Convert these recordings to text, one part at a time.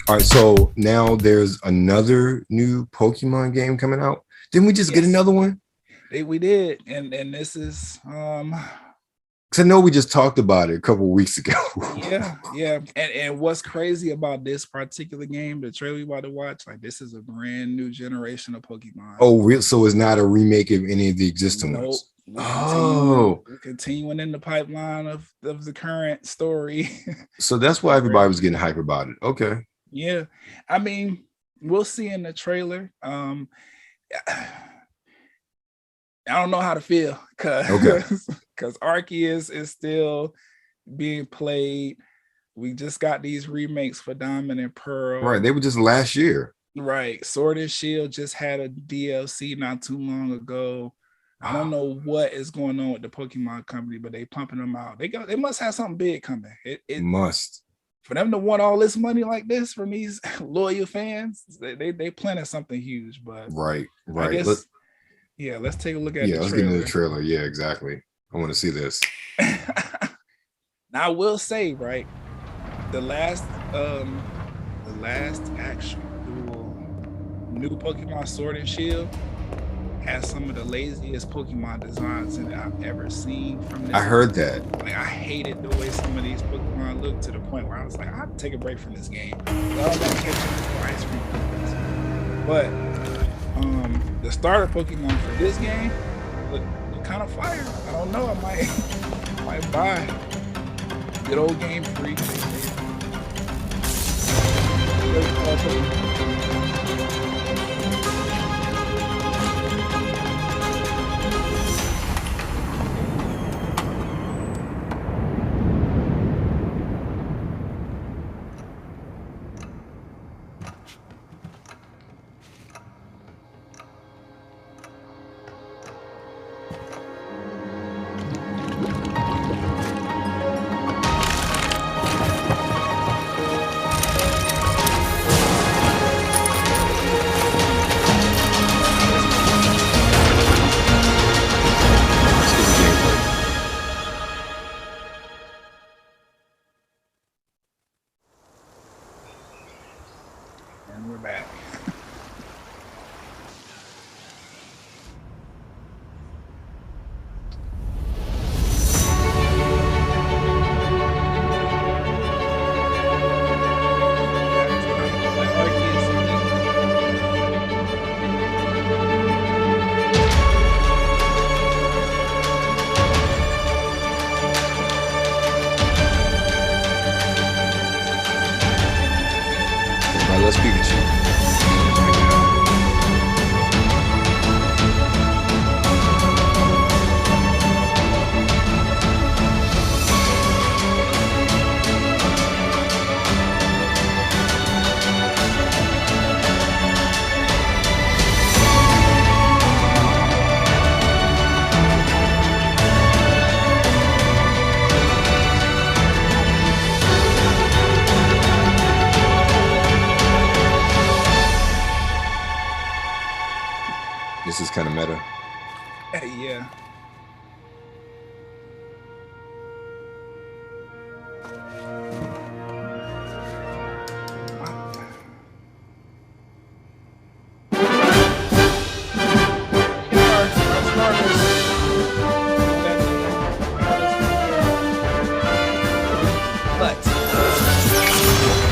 All right, so now there's another new Pokemon game coming out. Didn't we just get Yes, another one? we did, and this is Because I know we just talked about it a couple of weeks ago. yeah. And what's crazy about this particular game, the trailer we about to watch, like this is a brand new generation of Pokemon. Oh, real? So it's not a remake of any of the existing Nope. ones. Oh, We're continuing in the pipeline of the current story. so that's A why everybody brand was new getting game. hype about it. Okay. Yeah. I mean, we'll see in the trailer. I don't know how to feel Okay. because Arceus is still being played. We just got these remakes for Diamond and Right. Pearl. They were just last year. Right. Sword and Shield just had a DLC not too long ago. I don't know what is going on with the Pokemon company, but they pumping them out. They must have something big coming. It Must. for them to want all this money like this from these loyal fans, they planning something huge. But Right. I Right. guess yeah, let's take a look at Yeah, the let's get into the trailer. trailer. Yeah, exactly. I want to see this. Now I will say, right, the last actual new Pokemon Sword and Shield has some of the laziest Pokemon designs in it I've ever seen from I this heard game. that. Like I hated the way some of these Pokemon look to the point where I was like, I have to take a break from this game. Well, I'm gonna catch up for ice cream cookies. But the starter Pokemon for this game look kind of fire. I don't know. I might buy good old Game Freak. Now let's get into the gameplay. Let's get the gameplay. And we're back. That is kind of cool. Like Arceus in this one. Everybody, let's Pikachu. Oh my god. This is kind of meta. Yeah. Our starters. Well, that is for sure. But let's start with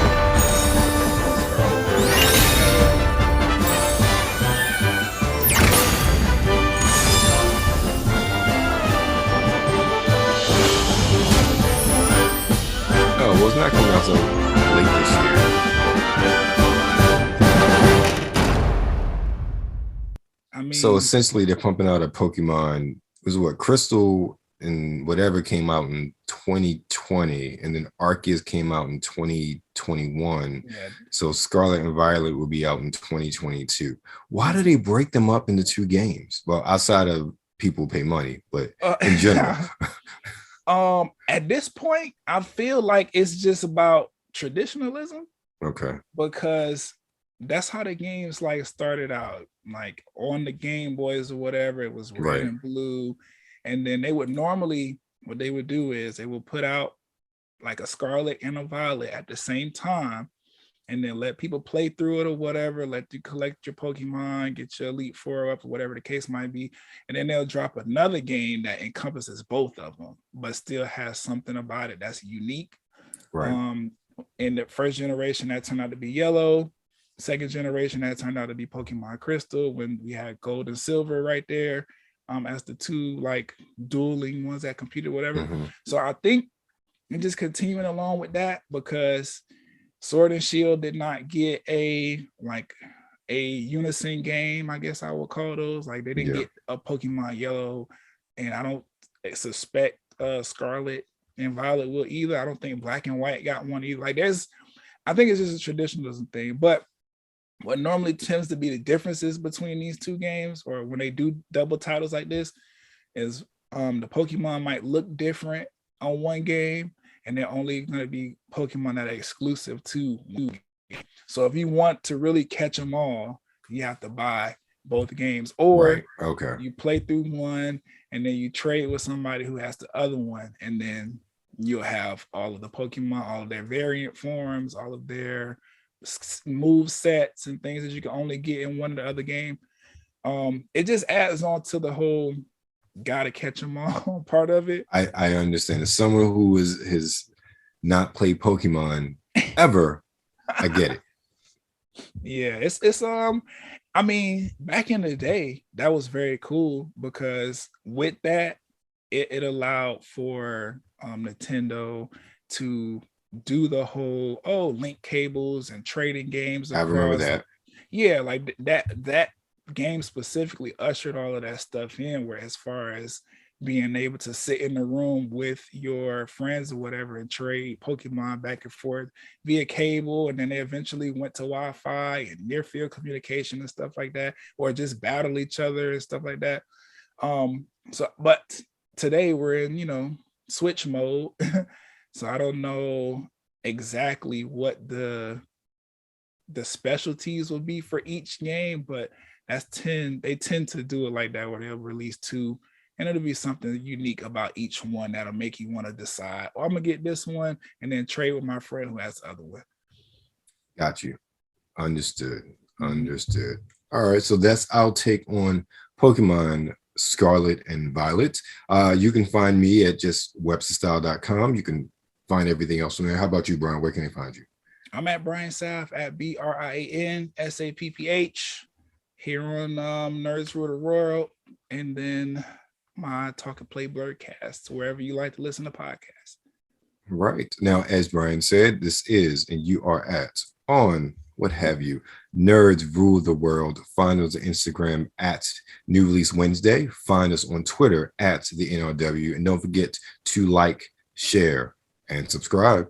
Oh, well, it's not coming out so late this year. I So mean, essentially, they're pumping out a Pokemon. It was what Crystal and whatever came out in 2020, and then Arceus came out in 2021. yeah. So Scarlet and Violet will be out in 2022. Why do they break them up into two games? Well, outside of people pay money, but in general. At this point, I feel like it's just about traditionalism Okay. because that's how the games like started out. Like on the Game Boys or whatever, it was red Right. and blue. And then they would normally what they would do is they would put out like a Scarlet and a Violet at the same time. and then let people play through it or whatever, let you collect your Pokemon, get your Elite Four up, or whatever the case might be. And then they'll drop another game that encompasses both of them, but still has something about it that's unique. Right. In the first generation, that turned out to be Yellow. Second generation, that turned out to be Pokemon Crystal, when we had Gold and Silver right there, as the two like dueling ones that competed, whatever. Mm-hmm. So I think and just continuing along with that, because Sword and Shield did not get a unison game, I guess I would call those. Like they didn't get a Pokemon Yellow, and I don't suspect Scarlet and Violet will either. I don't think Black and White got one either. Like I think it's just a traditionalism thing. But what normally tends to be the differences between these two games, or when they do double titles like this, is the Pokemon might look different on one game, and they're only going to be Pokemon that are exclusive to one. So if you want to really catch them all, you have to buy both games, or you play through one and then you trade with somebody who has the other one, and then you'll have all of the Pokemon, all of their variant forms, all of their move sets and things that you can only get in one or the other game. It just adds on to the whole gotta catch them all part of it. I understand. As someone who has not played Pokemon ever, I get it. Yeah, it's I mean, back in the day, that was very cool, because with that, it allowed for Nintendo to do the whole link cables and trading games across. I remember that. Yeah, like that game specifically ushered all of that stuff in, where as far as being able to sit in the room with your friends or whatever and trade Pokemon back and forth via cable, and then they eventually went to Wi-Fi and near field communication and stuff like that, or just battle each other and stuff like that. But today we're in Switch mode. So I don't know exactly what the specialties will be for each game, but they tend to do it like that, where they'll release two, and it'll be something unique about each one that'll make you want to decide, I'm gonna get this one and then trade with my friend who has the other one. Got you. Understood. All right, so that's our take on Pokemon Scarlet and Violet. You can find me at just websterstyle.com. You can find everything else from there. How about you, Brian? Where can they find you? I'm at Brian Sapp at BrianSapph here on Nerds Rule the World, and then my Talk and Play Blurcast, wherever you like to listen to podcasts. Right. Now, as Brian said, this is, and you are on what have you, Nerds Rule the World. Find us on Instagram at New Release Wednesday. Find us on Twitter at the NRW. And don't forget to like, share, and subscribe.